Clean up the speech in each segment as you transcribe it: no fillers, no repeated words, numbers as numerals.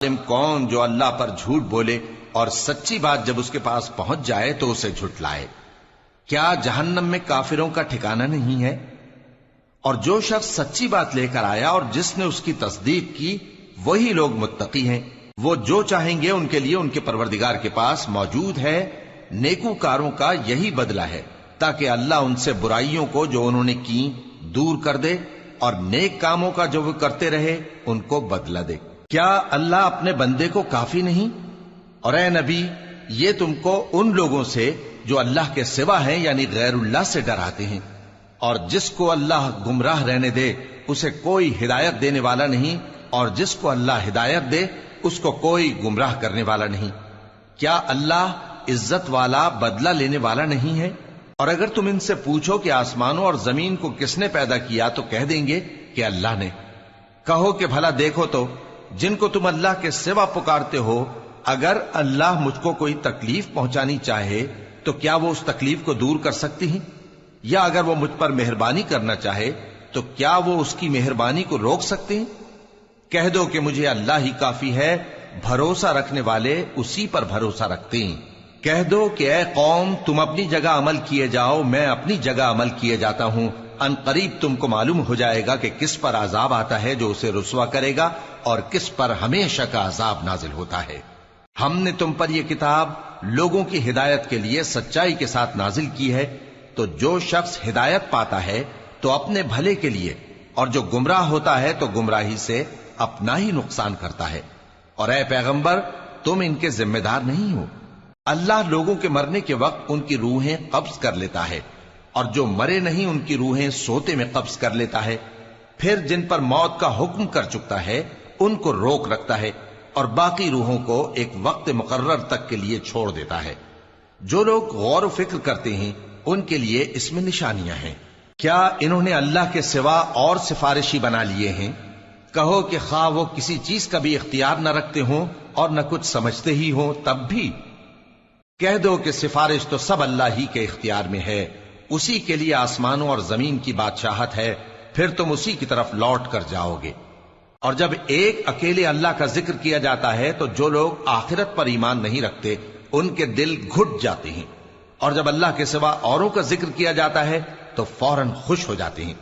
کون جو اللہ پر جھوٹ بولے اور سچی بات جب اس کے پاس پہنچ جائے تو اسے جھٹلائے؟ کیا جہنم میں کافروں کا ٹھکانہ نہیں ہے؟ اور جو شخص سچی بات لے کر آیا اور جس نے اس کی تصدیق کی وہی لوگ متقی ہیں۔ وہ جو چاہیں گے ان کے لیے ان کے پروردگار کے پاس موجود ہے۔ نیکوکاروں کا یہی بدلہ ہے تاکہ اللہ ان سے برائیوں کو جو انہوں نے کی دور کر دے اور نیک کاموں کا جو وہ کرتے رہے ان کو بدلہ دے۔ کیا اللہ اپنے بندے کو کافی نہیں؟ اور اے نبی، یہ تم کو ان لوگوں سے جو اللہ کے سوا ہیں یعنی غیر اللہ سے ڈراتے ہیں، اور جس کو اللہ گمراہ رہنے دے اسے کوئی ہدایت دینے والا نہیں، اور جس کو اللہ ہدایت دے اس کو کوئی گمراہ کرنے والا نہیں۔ کیا اللہ عزت والا بدلہ لینے والا نہیں ہے؟ اور اگر تم ان سے پوچھو کہ آسمانوں اور زمین کو کس نے پیدا کیا تو کہہ دیں گے کہ اللہ نے۔ کہو کہ بھلا دیکھو تو جن کو تم اللہ کے سوا پکارتے ہو، اگر اللہ مجھ کو کوئی تکلیف پہنچانی چاہے تو کیا وہ اس تکلیف کو دور کر سکتی ہیں؟ یا اگر وہ مجھ پر مہربانی کرنا چاہے تو کیا وہ اس کی مہربانی کو روک سکتے ہیں؟ کہہ دو کہ مجھے اللہ ہی کافی ہے، بھروسہ رکھنے والے اسی پر بھروسہ رکھتے ہیں۔ کہہ دو کہ اے قوم تم اپنی جگہ عمل کیے جاؤ، میں اپنی جگہ عمل کیے جاتا ہوں، ان قریب تم کو معلوم ہو جائے گا کہ کس پر عذاب آتا ہے جو اسے رسوا کرے گا اور کس پر ہمیشہ کا عذاب نازل ہوتا ہے۔ ہم نے تم پر یہ کتاب لوگوں کی ہدایت کے لیے سچائی کے ساتھ نازل کی ہے، تو جو شخص ہدایت پاتا ہے تو اپنے بھلے کے لیے، اور جو گمراہ ہوتا ہے تو گمراہی سے اپنا ہی نقصان کرتا ہے۔ اور اے پیغمبر تم ان کے ذمہ دار نہیں ہو۔ اللہ لوگوں کے مرنے کے وقت ان کی روحیں قبض کر لیتا ہے، اور جو مرے نہیں ان کی روحیں سوتے میں قبض کر لیتا ہے، پھر جن پر موت کا حکم کر چکتا ہے ان کو روک رکھتا ہے، اور باقی روحوں کو ایک وقت مقرر تک کے لیے چھوڑ دیتا ہے۔ جو لوگ غور و فکر کرتے ہیں ان کے لیے اس میں نشانیاں ہیں۔ کیا انہوں نے اللہ کے سوا اور سفارشی بنا لیے ہیں؟ کہو کہ خواہ وہ کسی چیز کا بھی اختیار نہ رکھتے ہوں اور نہ کچھ سمجھتے ہی ہوں تب بھی کہہ دو کہ سفارش تو سب اللہ ہی کے اختیار میں ہے، اسی کے لیے آسمانوں اور زمین کی بادشاہت ہے، پھر تم اسی کی طرف لوٹ کر جاؤ گے۔ اور جب ایک اکیلے اللہ کا ذکر کیا جاتا ہے تو جو لوگ آخرت پر ایمان نہیں رکھتے ان کے دل گھٹ جاتے ہیں، اور جب اللہ کے سوا اوروں کا ذکر کیا جاتا ہے تو فوراً خوش ہو جاتے ہیں۔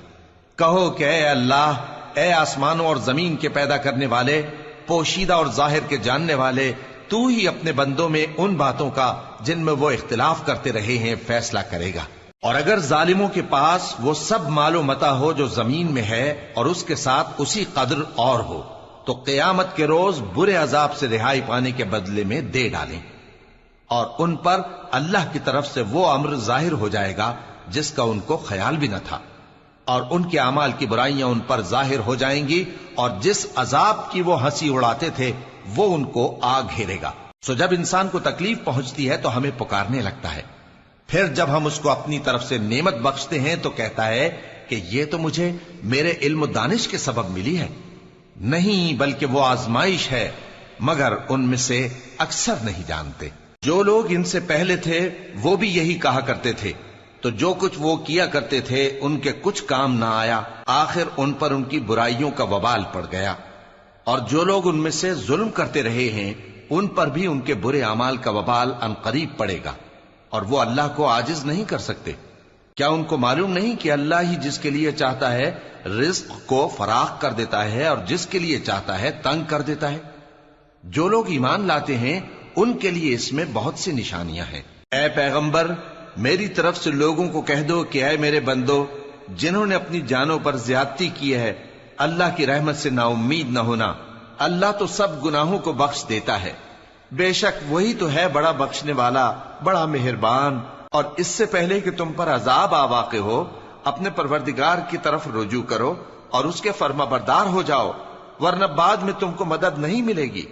کہو کہ اے اللہ، اے آسمانوں اور زمین کے پیدا کرنے والے، پوشیدہ اور ظاہر کے جاننے والے، تو ہی اپنے بندوں میں ان باتوں کا جن میں وہ اختلاف کرتے رہے ہیں فیصلہ کرے گا۔ اور اگر ظالموں کے پاس وہ سب مال و متاع ہو جو زمین میں ہے اور اس کے ساتھ اسی قدر اور ہو تو قیامت کے روز برے عذاب سے رہائی پانے کے بدلے میں دے ڈالیں، اور ان پر اللہ کی طرف سے وہ امر ظاہر ہو جائے گا جس کا ان کو خیال بھی نہ تھا، اور ان کے اعمال کی برائیاں ان پر ظاہر ہو جائیں گی، اور جس عذاب کی وہ ہنسی اڑاتے تھے وہ ان کو آ گھیرے گا۔ سو جب انسان کو تکلیف پہنچتی ہے تو ہمیں پکارنے لگتا ہے، پھر جب ہم اس کو اپنی طرف سے نعمت بخشتے ہیں تو کہتا ہے کہ یہ تو مجھے میرے علم و دانش کے سبب ملی ہے۔ نہیں، بلکہ وہ آزمائش ہے، مگر ان میں سے اکثر نہیں جانتے۔ جو لوگ ان سے پہلے تھے وہ بھی یہی کہا کرتے تھے، تو جو کچھ وہ کیا کرتے تھے ان کے کچھ کام نہ آیا، آخر ان پر ان کی برائیوں کا وبال پڑ گیا۔ اور جو لوگ ان میں سے ظلم کرتے رہے ہیں ان پر بھی ان کے برے اعمال کا وبال عنقریب پڑے گا، اور وہ اللہ کو عاجز نہیں کر سکتے۔ کیا ان کو معلوم نہیں کہ اللہ ہی جس کے لیے چاہتا ہے رزق کو فراخ کر دیتا ہے اور جس کے لیے چاہتا ہے تنگ کر دیتا ہے؟ جو لوگ ایمان لاتے ہیں ان کے لیے اس میں بہت سی نشانیاں ہیں۔ اے پیغمبر، میری طرف سے لوگوں کو کہہ دو کہ اے میرے بندو، جنہوں نے اپنی جانوں پر زیادتی کی ہے، اللہ کی رحمت سے نا امید نہ ہونا۔ اللہ تو سب گناہوں کو بخش دیتا ہے، بے شک وہی تو ہے بڑا بخشنے والا، بڑا مہربان۔ اور اس سے پہلے کہ تم پر عذاب آ واقع ہو، اپنے پروردگار کی طرف رجوع کرو اور اس کے فرما بردار ہو جاؤ، ورنہ بعد میں تم کو مدد نہیں ملے گی۔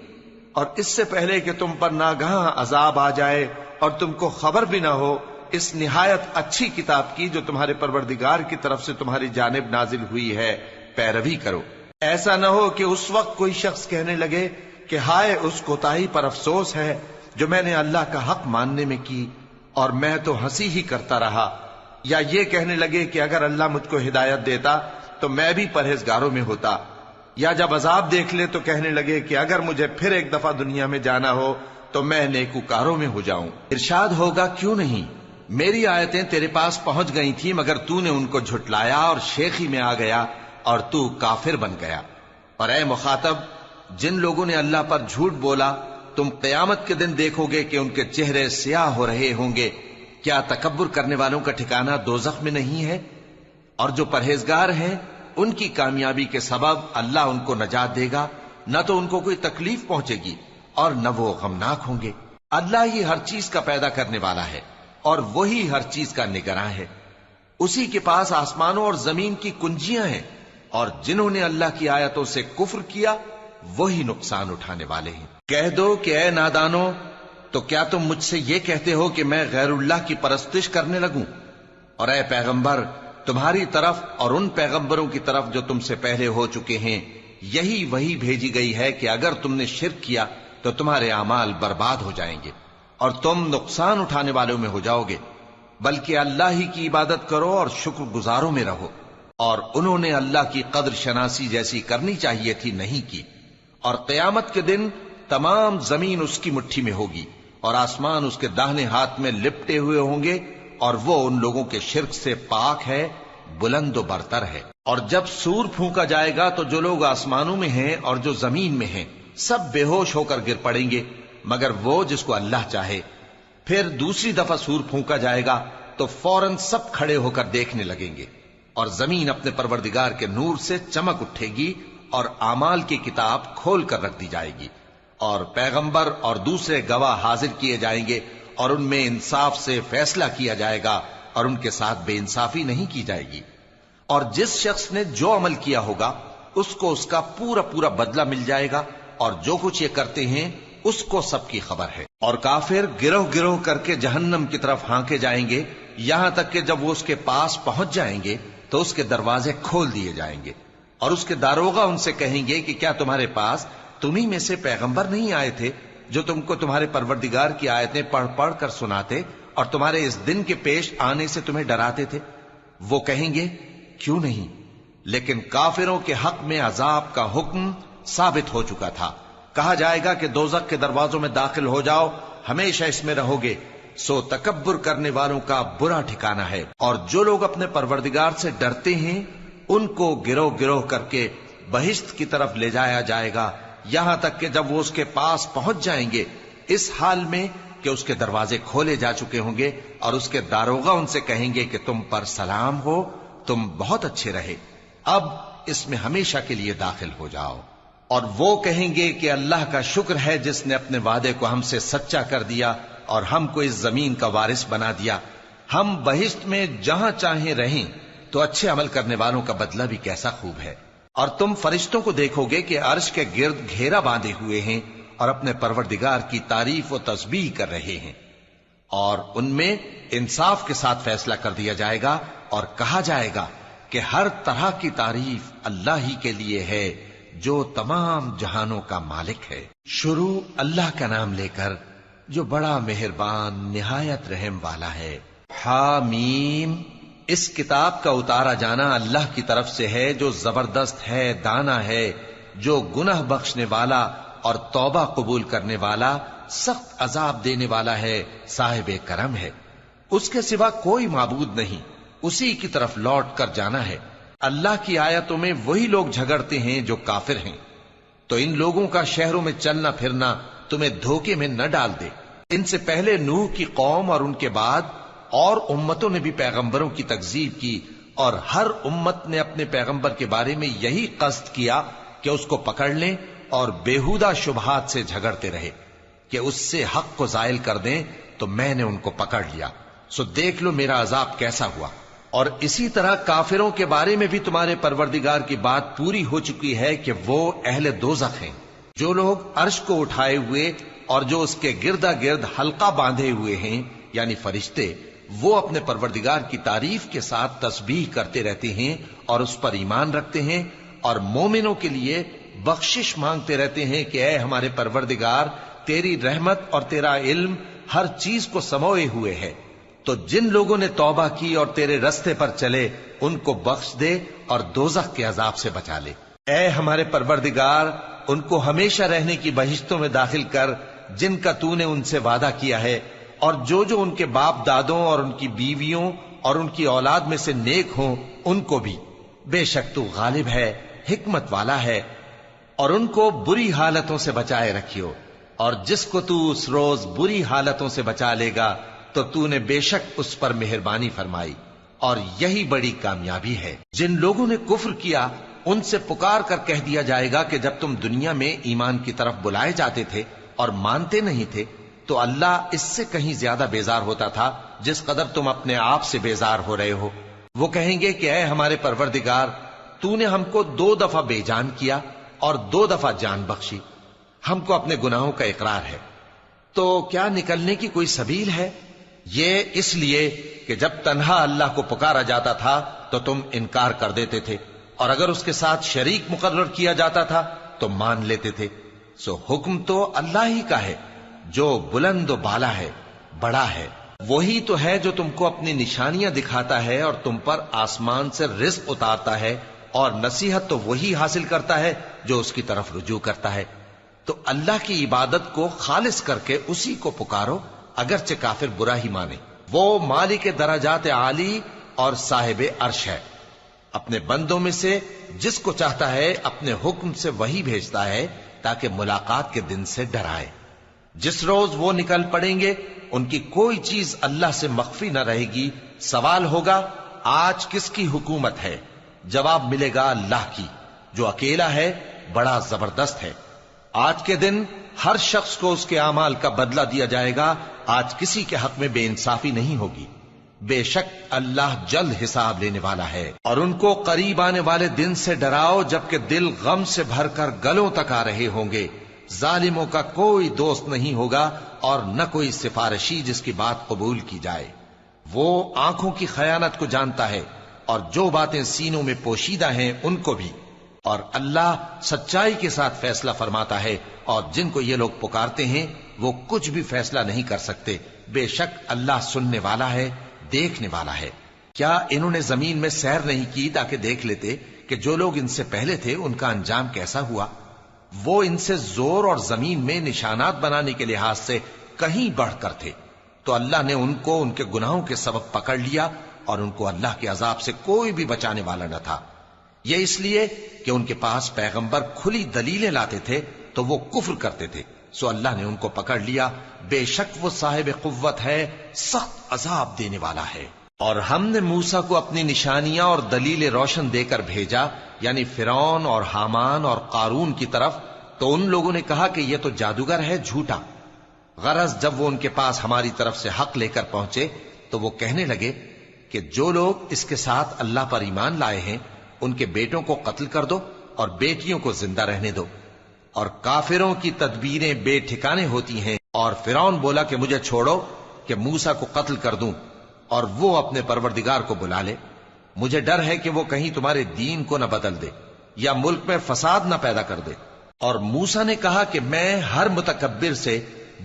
اور اس سے پہلے کہ تم پر ناگہاں عذاب آ جائے اور تم کو خبر بھی نہ ہو، اس نہایت اچھی کتاب کی جو تمہارے پروردگار کی طرف سے تمہاری جانب نازل ہوئی ہے پیروی کرو۔ ایسا نہ ہو کہ اس وقت کوئی شخص کہنے لگے کہ ہائے اس کوتاہی پر افسوس ہے جو میں نے اللہ کا حق ماننے میں کی، اور میں تو ہنسی ہی کرتا رہا، یا یہ کہنے لگے کہ اگر اللہ مجھ کو ہدایت دیتا تو میں بھی پرہیزگاروں میں ہوتا۔ یا جب عذاب دیکھ لے تو کہنے لگے کہ اگر مجھے پھر ایک دفعہ دنیا میں جانا ہو تو میں نیکوکاروں میں ہو جاؤں۔ ارشاد ہوگا کیوں نہیں، میری آیتیں تیرے پاس پہنچ گئی تھی مگر تو نے ان کو جھٹلایا اور شیخی میں آ گیا اور تو کافر بن گیا۔ اور اے مخاطب، جن لوگوں نے اللہ پر جھوٹ بولا تم قیامت کے دن دیکھو گے کہ ان کے چہرے سیاہ ہو رہے ہوں گے۔ کیا تکبر کرنے والوں کا ٹھکانہ دوزخ میں نہیں ہے؟ اور جو پرہیزگار ہیں ان کی کامیابی کے سبب اللہ ان کو نجات دے گا، نہ تو ان کو کوئی تکلیف پہنچے گی اور نہ وہ غمناک ہوں گے۔ اللہ ہی ہر چیز کا پیدا کرنے والا ہے اور وہی ہر چیز کا نگراں ہے۔ اسی کے پاس آسمانوں اور زمین کی کنجیاں ہیں، اور جنہوں نے اللہ کی آیتوں سے کفر کیا وہی نقصان اٹھانے والے ہیں۔ کہہ دو کہ اے نادانو، تو کیا تم مجھ سے یہ کہتے ہو کہ میں غیر اللہ کی پرستش کرنے لگوں؟ اور اے پیغمبر، تمہاری طرف اور ان پیغمبروں کی طرف جو تم سے پہلے ہو چکے ہیں یہی وہی بھیجی گئی ہے کہ اگر تم نے شرک کیا تو تمہارے اعمال برباد ہو جائیں گے اور تم نقصان اٹھانے والوں میں ہو جاؤ گے، بلکہ اللہ ہی کی عبادت کرو اور شکر گزاروں میں رہو۔ اور انہوں نے اللہ کی قدر شناسی جیسی کرنی چاہیے تھی نہیں کی۔ اور قیامت کے دن تمام زمین اس کی مٹھی میں ہوگی اور آسمان اس کے داہنے ہاتھ میں لپٹے ہوئے ہوں گے، اور وہ ان لوگوں کے شرک سے پاک ہے، بلند و برتر ہے۔ اور جب سور پھونکا جائے گا تو جو لوگ آسمانوں میں ہیں اور جو زمین میں ہیں سب بے ہوش ہو کر گر پڑیں گے مگر وہ جس کو اللہ چاہے۔ پھر دوسری دفعہ سور پھونکا جائے گا تو فوراً سب کھڑے ہو کر دیکھنے لگیں گے، اور زمین اپنے پروردگار کے نور سے چمک اٹھے گی اور اعمال کی کتاب کھول کر رکھ دی جائے گی، اور پیغمبر اور دوسرے گواہ حاضر کیے جائیں گے، اور ان میں انصاف سے فیصلہ کیا جائے گا اور ان کے ساتھ بے انصافی نہیں کی جائے گی۔ اور جس شخص نے جو عمل کیا ہوگا اس کو اس کا پورا پورا بدلہ مل جائے گا، اور جو کچھ یہ کرتے ہیں اس کو سب کی خبر ہے۔ اور کافر گروہ گروہ کر کے جہنم کی طرف ہانکے جائیں گے، یہاں تک کہ جب وہ اس کے پاس پہنچ جائیں گے تو اس کے دروازے کھول دیے جائیں گے، اور اس کے داروغہ ان سے کہیں گے کہ کیا تمہارے پاس تمہیں میں سے پیغمبر نہیں آئے تھے جو تم کو تمہارے پروردگار کی آیتیں پڑھ پڑھ کر سناتے اور تمہارے اس دن کے پیش آنے سے تمہیں ڈراتے تھے؟ وہ کہیں گے کیوں نہیں، لیکن کافروں کے حق میں عذاب کا حکم ثابت ہو چکا تھا۔ کہا جائے گا کہ دوزخ کے دروازوں میں داخل ہو جاؤ، ہمیشہ اس میں رہو گے، سو تکبر کرنے والوں کا برا ٹھکانہ ہے۔ اور جو لوگ اپنے پروردگار سے ڈرتے ہیں ان کو گروہ گروہ کر کے بہشت کی طرف لے جایا جائے گا، یہاں تک کہ جب وہ اس کے پاس پہنچ جائیں گے اس حال میں کہ اس کے دروازے کھولے جا چکے ہوں گے، اور اس کے داروغہ ان سے کہیں گے کہ تم پر سلام ہو، تم بہت اچھے رہے، اب اس میں ہمیشہ کے لیے داخل ہو جاؤ۔ اور وہ کہیں گے کہ اللہ کا شکر ہے جس نے اپنے وعدے کو ہم سے سچا کر دیا اور ہم کو اس زمین کا وارث بنا دیا، ہم بہشت میں جہاں چاہیں رہیں، تو اچھے عمل کرنے والوں کا بدلہ بھی کیسا خوب ہے۔ اور تم فرشتوں کو دیکھو گے کہ عرش کے گرد گھیرا باندھے ہوئے ہیں اور اپنے پروردگار کی تعریف و تسبیح کر رہے ہیں، اور ان میں انصاف کے ساتھ فیصلہ کر دیا جائے گا، اور کہا جائے گا کہ ہر طرح کی تعریف اللہ ہی کے لیے ہے جو تمام جہانوں کا مالک ہے۔ شروع اللہ کا نام لے کر جو بڑا مہربان نہایت رحم والا ہے۔ حامیم، اس کتاب کا اتارا جانا اللہ کی طرف سے ہے جو زبردست ہے، دانا ہے، جو گناہ بخشنے والا اور توبہ قبول کرنے والا، سخت عذاب دینے والا ہے، صاحب کرم ہے۔ اس کے سوا کوئی معبود نہیں، اسی کی طرف لوٹ کر جانا ہے۔ اللہ کی آیتوں میں وہی لوگ جھگڑتے ہیں جو کافر ہیں، تو ان لوگوں کا شہروں میں چلنا پھرنا تمہیں دھوکے میں نہ ڈال دے۔ ان سے پہلے نوح کی قوم اور ان کے بعد اور امتوں نے بھی پیغمبروں کی تکذیب کی، اور ہر امت نے اپنے پیغمبر کے بارے میں یہی قصد کیا کہ اس کو پکڑ لیں اور بیہودہ شبہات سے جھگڑتے رہے کہ اس سے حق کو زائل کر دیں، تو میں نے ان کو پکڑ لیا، سو دیکھ لو میرا عذاب کیسا ہوا۔ اور اسی طرح کافروں کے بارے میں بھی تمہارے پروردگار کی بات پوری ہو چکی ہے کہ وہ اہل دوزخ ہیں۔ جو لوگ عرش کو اٹھائے ہوئے اور جو اس کے گردا گرد حلقہ باندھے ہوئے ہیں یعنی فرشتے، وہ اپنے پروردگار کی تعریف کے ساتھ تسبیح کرتے رہتے ہیں اور اس پر ایمان رکھتے ہیں، اور مومنوں کے لیے بخشش مانگتے رہتے ہیں کہ اے ہمارے پروردگار، تیری رحمت اور تیرا علم ہر چیز کو سموئے ہوئے ہے، تو جن لوگوں نے توبہ کی اور تیرے رستے پر چلے ان کو بخش دے اور دوزخ کے عذاب سے بچا لے۔ اے ہمارے پروردگار، ان کو ہمیشہ رہنے کی بہشتوں میں داخل کر جن کا تو نے ان سے وعدہ کیا ہے، اور جو جو ان کے باپ دادوں اور ان کی بیویوں اور ان کی اولاد میں سے نیک ہوں ان کو بھی۔ بے شک تو غالب ہے، حکمت والا ہے۔ اور ان کو بری حالتوں سے بچائے رکھیو، اور جس کو تو اس روز بری حالتوں سے بچا لے گا تو نے بے شک اس پر مہربانی فرمائی، اور یہی بڑی کامیابی ہے۔ جن لوگوں نے کفر کیا ان سے پکار کر کہہ دیا جائے گا کہ جب تم دنیا میں ایمان کی طرف بلائے جاتے تھے اور مانتے نہیں تھے تو اللہ اس سے کہیں زیادہ بیزار ہوتا تھا جس قدر تم اپنے آپ سے بیزار ہو رہے ہو۔ وہ کہیں گے کہ اے ہمارے پروردگار، تو نے ہم کو 2 دفعہ بے جان کیا اور 2 دفعہ جان بخشی، ہم کو اپنے گناہوں کا اقرار ہے، تو کیا نکلنے کی کوئی سبیل ہے؟ یہ اس لیے کہ جب تنہا اللہ کو پکارا جاتا تھا تو تم انکار کر دیتے تھے، اور اگر اس کے ساتھ شریک مقرر کیا جاتا تھا تو مان لیتے تھے۔ سو حکم تو اللہ ہی کا ہے جو بلند و بالا ہے، بڑا ہے۔ وہی تو ہے جو تم کو اپنی نشانیاں دکھاتا ہے اور تم پر آسمان سے رزق اتارتا ہے، اور نصیحت تو وہی حاصل کرتا ہے جو اس کی طرف رجوع کرتا ہے۔ تو اللہ کی عبادت کو خالص کر کے اسی کو پکارو، اگرچہ کافر برا ہی مانے۔ وہ مالک درجات عالی اور صاحب عرش ہے، اپنے بندوں میں سے جس کو چاہتا ہے اپنے حکم سے وہی بھیجتا ہے تاکہ ملاقات کے دن سے ڈرائے۔ جس روز وہ نکل پڑیں گے ان کی کوئی چیز اللہ سے مخفی نہ رہے گی۔ سوال ہوگا آج کس کی حکومت ہے؟ جواب ملے گا اللہ کی، جو اکیلا ہے، بڑا زبردست ہے۔ آج کے دن ہر شخص کو اس کے اعمال کا بدلہ دیا جائے گا۔ آج کسی کے حق میں بے انصافی نہیں ہوگی۔ بے شک اللہ جلد حساب لینے والا ہے۔ اور ان کو قریب آنے والے دن سے ڈراؤ جبکہ دل غم سے بھر کر گلوں تک آ رہے ہوں گے۔ ظالموں کا کوئی دوست نہیں ہوگا اور نہ کوئی سفارشی جس کی بات قبول کی جائے۔ وہ آنکھوں کی خیانت کو جانتا ہے اور جو باتیں سینوں میں پوشیدہ ہیں ان کو بھی، اور اللہ سچائی کے ساتھ فیصلہ فرماتا ہے، اور جن کو یہ لوگ پکارتے ہیں وہ کچھ بھی فیصلہ نہیں کر سکتے۔ بے شک اللہ سننے والا ہے، دیکھنے والا ہے۔ کیا انہوں نے زمین میں سیر نہیں کی تاکہ دیکھ لیتے کہ جو لوگ ان سے پہلے تھے ان کا انجام کیسا ہوا؟ وہ ان سے زور اور زمین میں نشانات بنانے کے لحاظ سے کہیں بڑھ کر تھے، تو اللہ نے ان کو ان کے گناہوں کے سبب پکڑ لیا، اور ان کو اللہ کے عذاب سے کوئی بھی بچانے والا نہ تھا۔ یہ اس لیے کہ ان کے پاس پیغمبر کھلی دلیلیں لاتے تھے تو وہ کفر کرتے تھے، سو اللہ نے ان کو پکڑ لیا۔ بے شک وہ صاحب قوت ہے، سخت عذاب دینے والا ہے۔ اور ہم نے موسیٰ کو اپنی نشانیاں اور دلیل روشن دے کر بھیجا، یعنی فرعون اور حامان اور قارون کی طرف، تو ان لوگوں نے کہا کہ یہ تو جادوگر ہے، جھوٹا۔ غرض جب وہ ان کے پاس ہماری طرف سے حق لے کر پہنچے تو وہ کہنے لگے کہ جو لوگ اس کے ساتھ اللہ پر ایمان لائے ہیں ان کے بیٹوں کو قتل کر دو اور بیٹیوں کو زندہ رہنے دو۔ اور کافروں کی تدبیریں بے ٹھکانے ہوتی ہیں۔ اور فرعون بولا کہ مجھے چھوڑو کہ موسیٰ کو قتل کر دوں اور وہ اپنے پروردگار کو بلا لے۔ مجھے ڈر ہے کہ وہ کہیں تمہارے دین کو نہ بدل دے یا ملک میں فساد نہ پیدا کر دے۔ اور موسیٰ نے کہا کہ میں ہر متکبر سے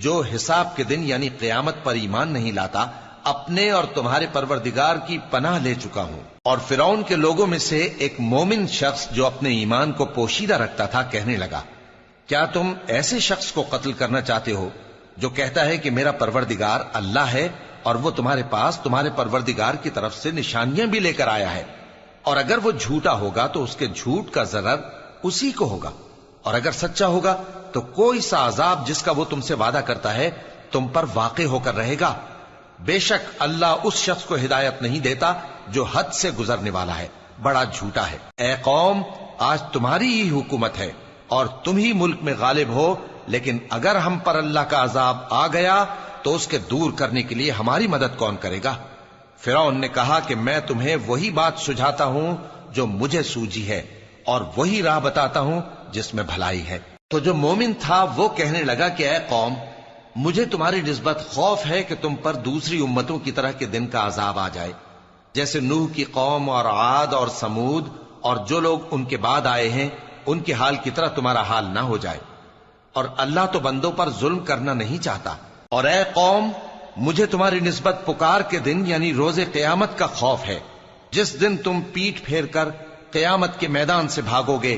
جو حساب کے دن یعنی قیامت پر ایمان نہیں لاتا اپنے اور تمہارے پروردگار کی پناہ لے چکا ہوں۔ اور فرعون کے لوگوں میں سے ایک مومن شخص جو اپنے ایمان کو پوشیدہ رکھتا تھا کہنے لگا، کیا تم ایسے شخص کو قتل کرنا چاہتے ہو جو کہتا ہے کہ میرا پروردگار اللہ ہے اور وہ تمہارے پاس تمہارے پروردگار کی طرف سے نشانیاں بھی لے کر آیا ہے؟ اور اگر وہ جھوٹا ہوگا تو اس کے جھوٹ کا ضرر اسی کو ہوگا، اور اگر سچا ہوگا تو کوئی سا عذاب جس کا وہ تم سے وعدہ کرتا ہے تم پر واقع ہو کر رہے گا۔ بے شک اللہ اس شخص کو ہدایت نہیں دیتا جو حد سے گزرنے والا ہے، بڑا جھوٹا ہے۔ اے قوم، آج تمہاری ہی حکومت ہے اور تم ہی ملک میں غالب ہو، لیکن اگر ہم پر اللہ کا عذاب آ گیا تو اس کے دور کرنے کے لیے ہماری مدد کون کرے گا؟ فرعون نے کہا کہ میں تمہیں وہی بات سجھاتا ہوں جو مجھے سوجی ہے اور وہی راہ بتاتا ہوں جس میں بھلائی ہے۔ تو جو مومن تھا وہ کہنے لگا کہ اے قوم، مجھے تمہاری نسبت خوف ہے کہ تم پر دوسری امتوں کی طرح کے دن کا عذاب آ جائے، جیسے نوح کی قوم اور عاد اور سمود اور جو لوگ ان کے بعد آئے ہیں ان کے حال کی طرح تمہارا حال نہ ہو جائے۔ اور اللہ تو بندوں پر ظلم کرنا نہیں چاہتا۔ اور اے قوم، مجھے تمہاری نسبت پکار کے دن یعنی روز قیامت کا خوف ہے، جس دن تم پیٹھ پھیر کر قیامت کے میدان سے بھاگو گے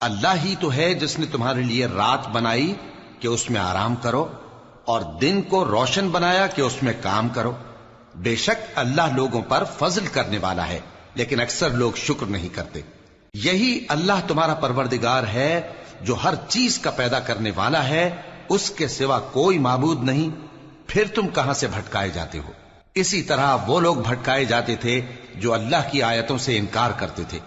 اللہ ہی تو ہے جس نے تمہارے لیے رات بنائی کہ اس میں آرام کرو اور دن کو روشن بنایا کہ اس میں کام کرو. بے شک اللہ لوگوں پر فضل کرنے والا ہے لیکن اکثر لوگ شکر نہیں کرتے. یہی اللہ تمہارا پروردگار ہے جو ہر چیز کا پیدا کرنے والا ہے، اس کے سوا کوئی معبود نہیں. پھر تم کہاں سے بھٹکائے جاتے ہو؟ اسی طرح وہ لوگ بھٹکائے جاتے تھے جو اللہ کی آیتوں سے انکار کرتے تھے.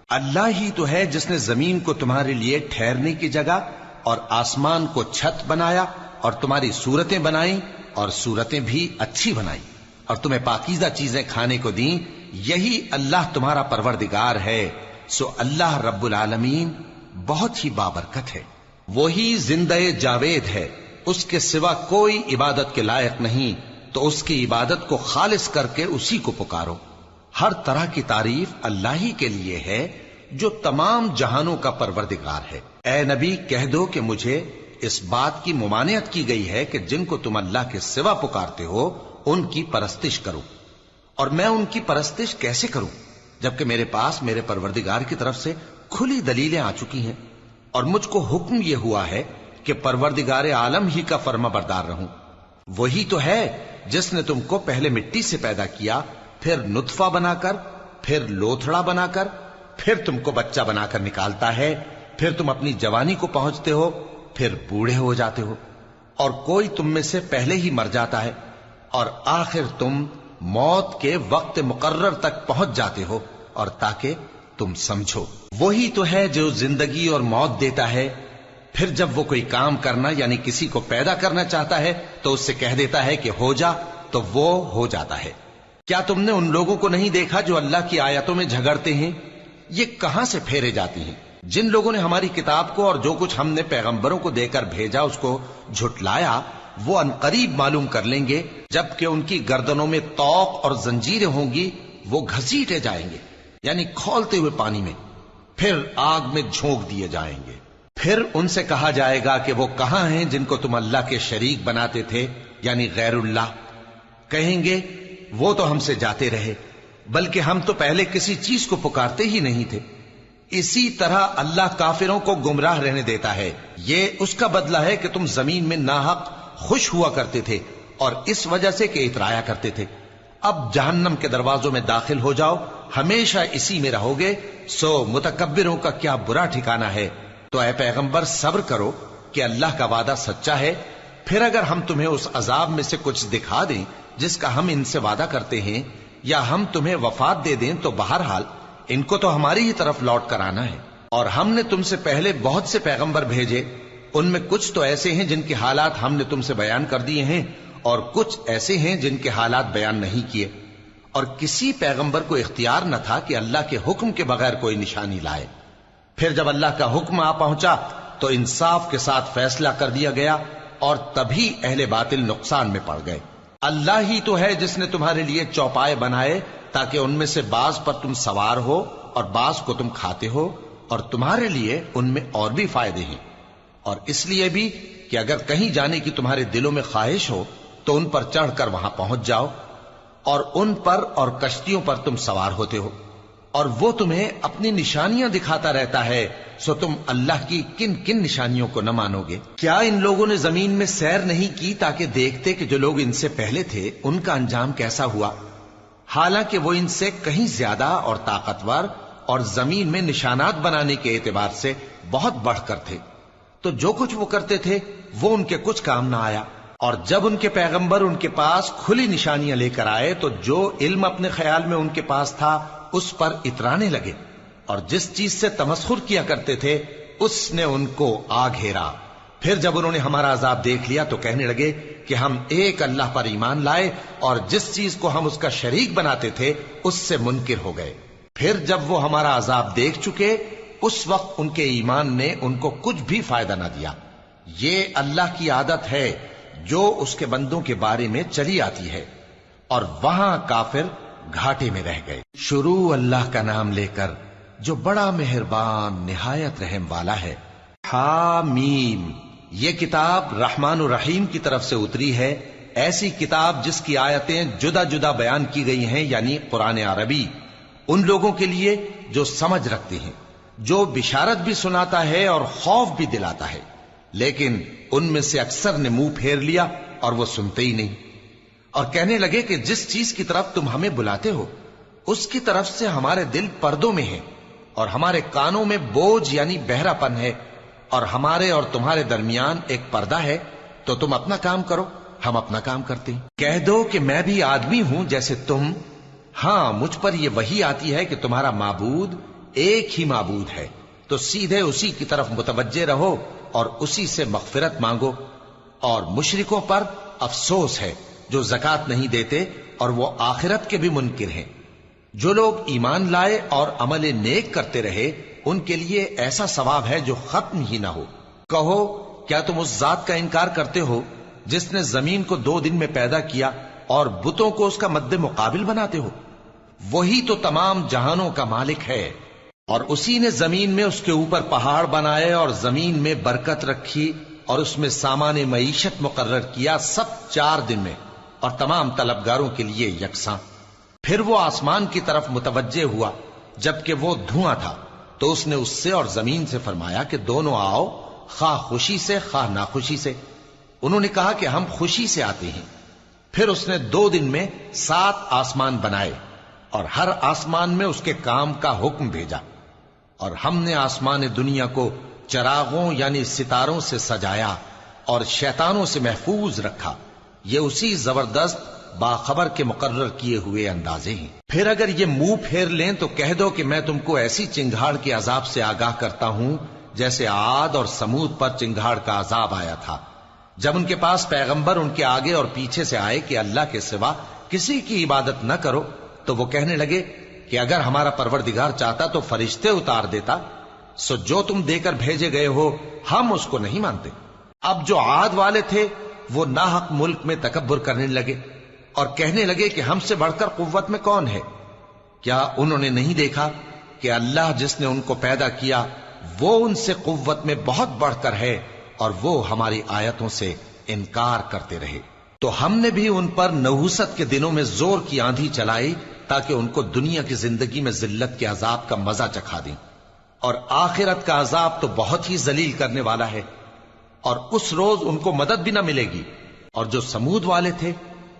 اللہ ہی تو ہے جس نے زمین کو تمہارے لیے ٹھہرنے کی جگہ اور آسمان کو چھت بنایا اور تمہاری صورتیں بنائیں اور صورتیں بھی اچھی بنائیں اور تمہیں پاکیزہ چیزیں کھانے کو دیں. یہی اللہ تمہارا پروردگار ہے. سو اللہ رب العالمین بہت ہی بابرکت ہے. وہی زندہ جاوید ہے، اس کے سوا کوئی عبادت کے لائق نہیں، تو اس کی عبادت کو خالص کر کے اسی کو پکارو. ہر طرح کی تعریف اللہ ہی کے لیے ہے جو تمام جہانوں کا پروردگار ہے. اے نبی کہہ دو کہ مجھے اس بات کی ممانعت کی گئی ہے کہ جن کو تم اللہ کے سوا پکارتے ہو ان کی پرستش کرو، اور میں ان کی پرستش کیسے کروں جبکہ میرے پاس میرے پروردگار کی طرف سے کھلی دلیلیں آ چکی ہیں اور مجھ کو حکم یہ ہوا ہے کہ پروردگار عالم ہی کا فرما بردار رہوں. وہی تو ہے جس نے تم کو پہلے مٹی سے پیدا کیا، پھر نطفہ بنا کر، پھر لوتھڑا بنا کر، پھر تم کو بچہ بنا کر نکالتا ہے، پھر تم اپنی جوانی کو پہنچتے ہو، پھر بوڑھے ہو جاتے ہو، اور کوئی تم میں سے پہلے ہی مر جاتا ہے، اور آخر تم موت کے وقت مقرر تک پہنچ جاتے ہو. اور تاکہ تم سمجھو وہی تو ہے جو زندگی اور موت دیتا ہے. پھر جب وہ کوئی کام کرنا یعنی کسی کو پیدا کرنا چاہتا ہے تو اس سے کہہ دیتا ہے کہ ہو جا، تو وہ ہو جاتا ہے. کیا تم نے ان لوگوں کو نہیں دیکھا جو اللہ کی آیتوں میں جھگڑتے ہیں؟ یہ کہاں سے پھیرے جاتی ہیں؟ جن لوگوں نے ہماری کتاب کو اور جو کچھ ہم نے پیغمبروں کو دے کر بھیجا اس کو جھٹلایا، وہ انقریب معلوم کر لیں گے جبکہ ان کی گردنوں میں طوق اور زنجیریں ہوں گی، وہ گھسیٹے جائیں گے یعنی کھولتے ہوئے پانی میں، پھر آگ میں جھونک دیے جائیں گے. پھر ان سے کہا جائے گا کہ وہ کہاں ہیں جن کو تم اللہ کے شریک بناتے تھے یعنی غیر اللہ؟ کہیں گے وہ تو ہم سے جاتے رہے، بلکہ ہم تو پہلے کسی چیز کو پکارتے ہی نہیں تھے. اسی طرح اللہ کافروں کو گمراہ رہنے دیتا ہے. یہ اس کا بدلہ ہے کہ تم زمین میں ناحق خوش ہوا کرتے تھے اور اس وجہ سے کہ اترایا کرتے تھے. اب جہنم کے دروازوں میں داخل ہو جاؤ، ہمیشہ اسی میں رہو گے. سو متکبروں کا کیا برا ٹھکانہ ہے. تو اے پیغمبر صبر کرو کہ اللہ کا وعدہ سچا ہے. پھر اگر ہم تمہیں اس عذاب میں سے کچھ دکھا دیں جس کا ہم ان سے وعدہ کرتے ہیں، یا ہم تمہیں وفات دے دیں، تو بہرحال ان کو تو ہماری ہی طرف لوٹ کر آنا ہے. اور ہم نے تم سے پہلے بہت سے پیغمبر بھیجے، ان میں کچھ تو ایسے ہیں جن کے حالات ہم نے تم سے بیان کر دیے ہیں، اور کچھ ایسے ہیں جن کے حالات بیان نہیں کیے. اور کسی پیغمبر کو اختیار نہ تھا کہ اللہ کے حکم کے بغیر کوئی نشانی لائے. پھر جب اللہ کا حکم آ پہنچا تو انصاف کے ساتھ فیصلہ کر دیا گیا، اور تبھی اہل باطل نقصان میں پڑ گئے. اللہ ہی تو ہے جس نے تمہارے لیے چوپائے بنائے تاکہ ان میں سے بعض پر تم سوار ہو اور بعض کو تم کھاتے ہو، اور تمہارے لیے ان میں اور بھی فائدے ہیں. اور اس لیے بھی کہ اگر کہیں جانے کی تمہارے دلوں میں خواہش ہو تو ان پر چڑھ کر وہاں پہنچ جاؤ، اور ان پر اور کشتیوں پر تم سوار ہوتے ہو، اور وہ تمہیں اپنی نشانیاں دکھاتا رہتا ہے. سو تم اللہ کی کن کن نشانیوں کو نہ مانو گے؟ کیا ان لوگوں نے زمین میں سیر نہیں کی تاکہ دیکھتے کہ جو لوگ ان سے پہلے تھے ان کا انجام کیسا ہوا، حالانکہ وہ ان سے کہیں زیادہ اور طاقتور اور زمین میں نشانات بنانے کے اعتبار سے بہت بڑھ کر تھے. تو جو کچھ وہ کرتے تھے وہ ان کے کچھ کام نہ آیا. اور جب ان کے پیغمبر ان کے پاس کھلی نشانیاں لے کر آئے تو جو علم اپنے خیال میں ان کے پاس تھا اس پر اترانے لگے، اور جس چیز سے تمسخر کیا کرتے تھے اس نے ان کو آ گھیرا. پھر جب انہوں نے ہمارا عذاب دیکھ لیا تو کہنے لگے کہ ہم ایک اللہ پر ایمان لائے، اور جس چیز کو ہم اس کا شریک بناتے تھے اس سے منکر ہو گئے. پھر جب وہ ہمارا عذاب دیکھ چکے اس وقت ان کے ایمان نے ان کو کچھ بھی فائدہ نہ دیا. یہ اللہ کی عادت ہے جو اس کے بندوں کے بارے میں چلی آتی ہے، اور وہاں کافر گھاٹے میں رہ گئے. شروع اللہ کا نام لے کر جو بڑا مہربان نہایت رحم والا ہے. حامیم، یہ کتاب رحمان الرحیم کی طرف سے اتری ہے، ایسی کتاب جس کی آیتیں جدا جدا بیان کی گئی ہیں، یعنی قرآن عربی، ان لوگوں کے لیے جو سمجھ رکھتے ہیں. جو بشارت بھی سناتا ہے اور خوف بھی دلاتا ہے، لیکن ان میں سے اکثر نے منہ پھیر لیا اور وہ سنتے ہی نہیں، اور کہنے لگے کہ جس چیز کی طرف تم ہمیں بلاتے ہو اس کی طرف سے ہمارے دل پردوں میں ہیں، اور ہمارے کانوں میں بوجھ یعنی بہرا پن ہے، اور ہمارے اور تمہارے درمیان ایک پردہ ہے، تو تم اپنا کام کرو، ہم اپنا کام کرتے ہیں۔ کہہ دو کہ میں بھی آدمی ہوں جیسے تم، ہاں مجھ پر یہ وحی آتی ہے کہ تمہارا معبود ایک ہی معبود ہے، تو سیدھے اسی کی طرف متوجہ رہو اور اسی سے مغفرت مانگو۔ اور مشرکوں پر افسوس ہے جو زکوٰۃ نہیں دیتے اور وہ آخرت کے بھی منکر ہیں۔ جو لوگ ایمان لائے اور عمل نیک کرتے رہے ان کے لیے ایسا ثواب ہے جو ختم ہی نہ ہو۔ کہو کیا تم اس ذات کا انکار کرتے ہو جس نے زمین کو 2 دن میں پیدا کیا اور بتوں کو اس کا مد مقابل بناتے ہو؟ وہی تو تمام جہانوں کا مالک ہے، اور اسی نے زمین میں اس کے اوپر پہاڑ بنائے اور زمین میں برکت رکھی اور اس میں سامان معیشت مقرر کیا، سب 4 دن میں، اور تمام طلبگاروں کے لیے یکساں۔ پھر وہ آسمان کی طرف متوجہ ہوا جبکہ وہ دھواں تھا، تو اس نے اس سے اور زمین سے فرمایا کہ دونوں آؤ، خواہ خوشی سے خواہ ناخوشی سے۔ انہوں نے کہا کہ ہم خوشی سے آتے ہیں۔ پھر اس نے 2 دن میں 7 آسمان بنائے اور ہر آسمان میں اس کے کام کا حکم بھیجا، اور ہم نے آسمان دنیا کو چراغوں یعنی ستاروں سے سجایا اور شیطانوں سے محفوظ رکھا۔ یہ اسی زبردست باخبر کے مقرر کیے ہوئے اندازے ہیں۔ پھر اگر یہ منہ پھیر لیں تو کہہ دو کہ میں تم کو ایسی چنگھاڑ کے عذاب سے آگاہ کرتا ہوں جیسے عاد اور سمود پر چنگھاڑ کا عذاب آیا تھا، جب ان کے پاس پیغمبر ان کے آگے اور پیچھے سے آئے کہ اللہ کے سوا کسی کی عبادت نہ کرو، تو وہ کہنے لگے کہ اگر ہمارا پروردگار چاہتا تو فرشتے اتار دیتا، سو جو تم دے کر بھیجے گئے ہو ہم اس کو نہیں مانتے۔ اب جو عاد والے تھے وہ ناحق ملک میں تکبر کرنے لگے اور کہنے لگے کہ ہم سے بڑھ کر قوت میں کون ہے؟ کیا انہوں نے نہیں دیکھا کہ اللہ جس نے ان کو پیدا کیا وہ ان سے قوت میں بہت بڑھ کر ہے، اور وہ ہماری آیتوں سے انکار کرتے رہے۔ تو ہم نے بھی ان پر نحوست کے دنوں میں زور کی آندھی چلائی تاکہ ان کو دنیا کی زندگی میں ذلت کے عذاب کا مزہ چکھا دیں، اور آخرت کا عذاب تو بہت ہی ذلیل کرنے والا ہے، اور اس روز ان کو مدد بھی نہ ملے گی۔ اور جو سمود والے تھے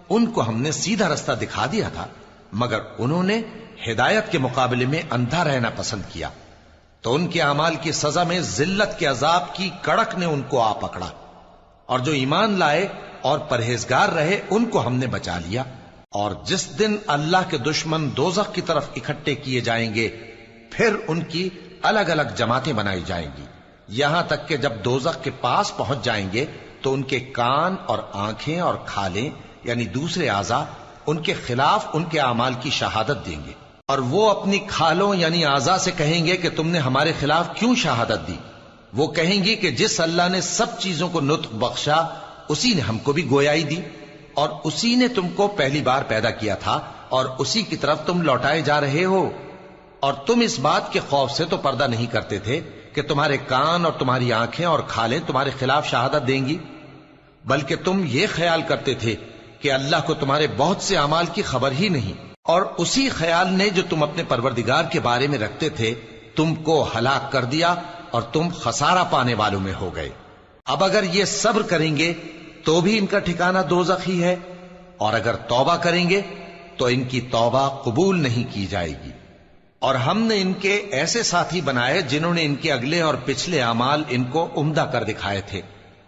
ان کو ہم نے سیدھا رستہ دکھا دیا تھا، مگر انہوں نے ہدایت کے مقابلے میں اندھا رہنا پسند کیا، تو ان کے اعمال کی سزا میں ذلت کے عذاب کی کڑک نے ان کو آ پکڑا۔ اور جو ایمان لائے اور پرہیزگار رہے ان کو ہم نے بچا لیا۔ اور جس دن اللہ کے دشمن دوزخ کی طرف اکٹھے کیے جائیں گے پھر ان کی الگ الگ جماعتیں بنائی جائیں گی، یہاں تک کہ جب دوزخ کے پاس پہنچ جائیں گے تو ان کے کان اور آنکھیں اور کھالیں یعنی دوسرے اعضاء ان کے خلاف ان کے اعمال کی شہادت دیں گے، اور وہ اپنی کھالوں یعنی اعضاء سے کہیں گے کہ تم نے ہمارے خلاف کیوں شہادت دی؟ وہ کہیں گی کہ جس اللہ نے سب چیزوں کو نطق بخشا اسی نے ہم کو بھی گویائی دی، اور اسی نے تم کو پہلی بار پیدا کیا تھا اور اسی کی طرف تم لوٹائے جا رہے ہو۔ اور تم اس بات کے خوف سے تو پردہ نہیں کرتے تھے کہ تمہارے کان اور تمہاری آنکھیں اور کھالیں تمہارے خلاف شہادت دیں گی، بلکہ تم یہ خیال کرتے تھے کہ اللہ کو تمہارے بہت سے اعمال کی خبر ہی نہیں، اور اسی خیال نے جو تم اپنے پروردگار کے بارے میں رکھتے تھے تم کو ہلاک کر دیا اور تم خسارہ پانے والوں میں ہو گئے۔ اب اگر یہ صبر کریں گے تو بھی ان کا ٹھکانہ دوزخ ہی ہے، اور اگر توبہ کریں گے تو ان کی توبہ قبول نہیں کی جائے گی۔ اور ہم نے ان کے ایسے ساتھی بنائے جنہوں نے ان کے اگلے اور پچھلے اعمال ان کو عمدہ کر دکھائے تھے،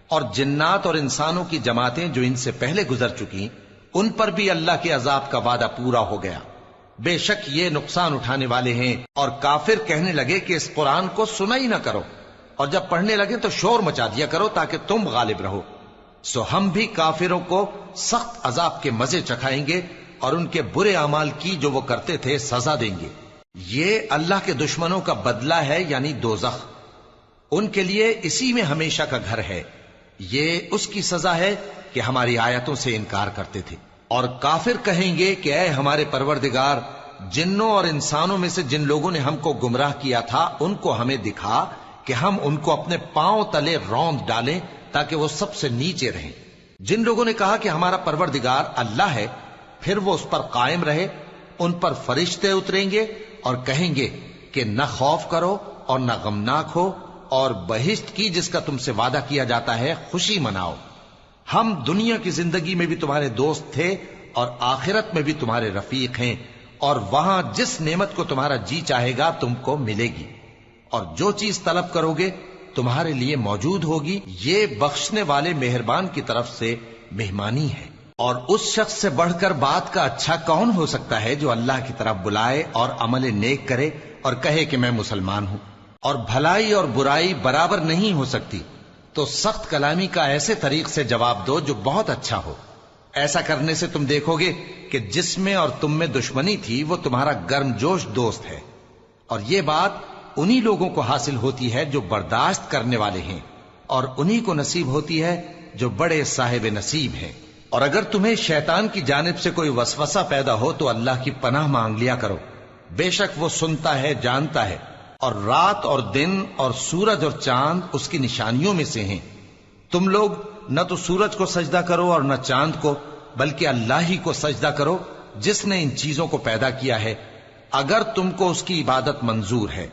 اور جنات اور انسانوں کی جماعتیں جو ان سے پہلے گزر چکی ان پر بھی اللہ کے عذاب کا وعدہ پورا ہو گیا۔ بے شک یہ نقصان اٹھانے والے ہیں۔ اور کافر کہنے لگے کہ اس قرآن کو سنا ہی نہ کرو، اور جب پڑھنے لگے تو شور مچا دیا کرو تاکہ تم غالب رہو۔ سو ہم بھی کافروں کو سخت عذاب کے مزے چکھائیں گے اور ان کے برے اعمال کی جو وہ کرتے تھے سزا دیں گے۔ یہ اللہ کے دشمنوں کا بدلہ ہے یعنی دوزخ، ان کے لیے اسی میں ہمیشہ کا گھر ہے۔ یہ اس کی سزا ہے کہ ہماری آیتوں سے انکار کرتے تھے۔ اور کافر کہیں گے کہ اے ہمارے پروردگار، جنوں اور انسانوں میں سے جن لوگوں نے ہم کو گمراہ کیا تھا ان کو ہمیں دکھا کہ ہم ان کو اپنے پاؤں تلے روند ڈالیں تاکہ وہ سب سے نیچے رہیں۔ جن لوگوں نے کہا کہ ہمارا پروردگار اللہ ہے پھر وہ اس پر قائم رہے، ان پر فرشتے اتریں گے اور کہیں گے کہ نہ خوف کرو اور نہ غمناک ہو، اور بہشت کی جس کا تم سے وعدہ کیا جاتا ہے خوشی مناؤ۔ ہم دنیا کی زندگی میں بھی تمہارے دوست تھے اور آخرت میں بھی تمہارے رفیق ہیں، اور وہاں جس نعمت کو تمہارا جی چاہے گا تم کو ملے گی، اور جو چیز طلب کرو گے تمہارے لیے موجود ہوگی۔ یہ بخشنے والے مہربان کی طرف سے مہمانی ہے۔ اور اس شخص سے بڑھ کر بات کا اچھا کون ہو سکتا ہے جو اللہ کی طرف بلائے اور عمل نیک کرے اور کہے کہ میں مسلمان ہوں۔ اور بھلائی اور برائی برابر نہیں ہو سکتی، تو سخت کلامی کا ایسے طریق سے جواب دو جو بہت اچھا ہو۔ ایسا کرنے سے تم دیکھو گے کہ جس میں اور تم میں دشمنی تھی وہ تمہارا گرم جوش دوست ہے، اور یہ بات انہی لوگوں کو حاصل ہوتی ہے جو برداشت کرنے والے ہیں، اور انہی کو نصیب ہوتی ہے جو بڑے صاحب نصیب ہیں۔ اور اگر تمہیں شیطان کی جانب سے کوئی وسوسہ پیدا ہو تو اللہ کی پناہ مانگ لیا کرو، بے شک وہ سنتا ہے، جانتا ہے۔ اور رات اور دن اور سورج اور چاند اس کی نشانیوں میں سے ہیں۔ تم لوگ نہ تو سورج کو سجدہ کرو اور نہ چاند کو، بلکہ اللہ ہی کو سجدہ کرو جس نے ان چیزوں کو پیدا کیا ہے، اگر تم کو اس کی عبادت منظور ہے۔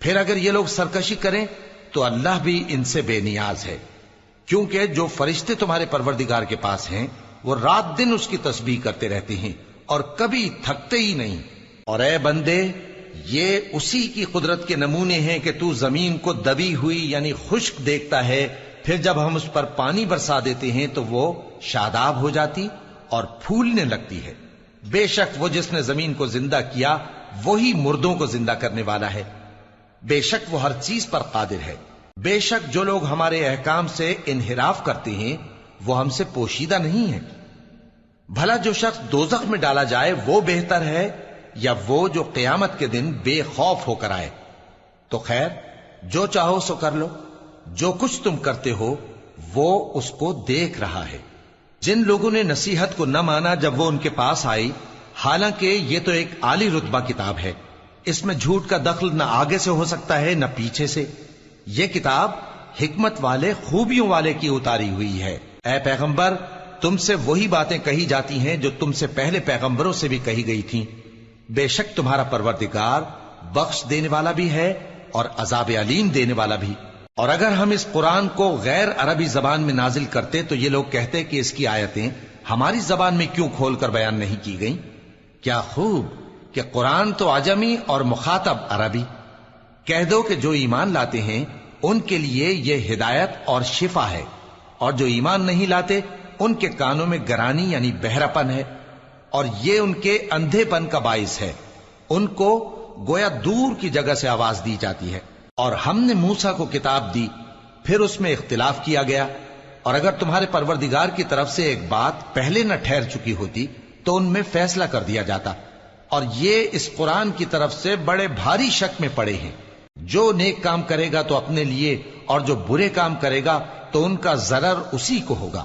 پھر اگر یہ لوگ سرکشی کریں تو اللہ بھی ان سے بے نیاز ہے، کیونکہ جو فرشتے تمہارے پروردگار کے پاس ہیں وہ رات دن اس کی تسبیح کرتے رہتے ہیں اور کبھی تھکتے ہی نہیں۔ اور اے بندے، یہ اسی کی قدرت کے نمونے ہیں کہ تو زمین کو دبی ہوئی یعنی خشک دیکھتا ہے، پھر جب ہم اس پر پانی برسا دیتے ہیں تو وہ شاداب ہو جاتی اور پھولنے لگتی ہے۔ بے شک وہ جس نے زمین کو زندہ کیا وہی مردوں کو زندہ کرنے والا ہے، بے شک وہ ہر چیز پر قادر ہے۔ بے شک جو لوگ ہمارے احکام سے انحراف کرتے ہیں وہ ہم سے پوشیدہ نہیں ہیں۔ بھلا جو شخص دوزخ میں ڈالا جائے وہ بہتر ہے یا وہ جو قیامت کے دن بے خوف ہو کر آئے؟ تو خیر، جو چاہو سو کر لو، جو کچھ تم کرتے ہو وہ اس کو دیکھ رہا ہے۔ جن لوگوں نے نصیحت کو نہ مانا جب وہ ان کے پاس آئی، حالانکہ یہ تو ایک عالی رتبہ کتاب ہے، اس میں جھوٹ کا دخل نہ آگے سے ہو سکتا ہے نہ پیچھے سے۔ یہ کتاب حکمت والے، خوبیوں والے کی اتاری ہوئی ہے۔ اے پیغمبر، تم سے وہی باتیں کہی جاتی ہیں جو تم سے پہلے پیغمبروں سے بھی کہی گئی تھیں۔ بے شک تمہارا پروردگار بخش دینے والا بھی ہے اور عذاب علیم دینے والا بھی۔ اور اگر ہم اس قرآن کو غیر عربی زبان میں نازل کرتے تو یہ لوگ کہتے کہ اس کی آیتیں ہماری زبان میں کیوں کھول کر بیان نہیں کی گئیں؟ کیا خوب کہ قرآن تو عجمی اور مخاطب عربی۔ کہہ دو کہ جو ایمان لاتے ہیں ان کے لیے یہ ہدایت اور شفا ہے، اور جو ایمان نہیں لاتے ان کے کانوں میں گرانی یعنی بہراپن ہے، اور یہ ان کے اندھے پن کا باعث ہے۔ ان کو گویا دور کی جگہ سے آواز دی جاتی ہے۔ اور ہم نے موسیٰ کو کتاب دی، پھر اس میں اختلاف کیا گیا، اور اگر تمہارے پروردگار کی طرف سے ایک بات پہلے نہ ٹھہر چکی ہوتی تو ان میں فیصلہ کر دیا جاتا۔ اور یہ اس قرآن کی طرف سے بڑے بھاری شک میں پڑے ہیں۔ جو نیک کام کرے گا تو اپنے لیے، اور جو برے کام کرے گا تو ان کا ضرر اسی کو ہوگا،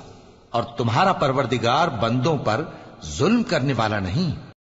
اور تمہارا پروردگار بندوں پر ظلم کرنے والا نہیں۔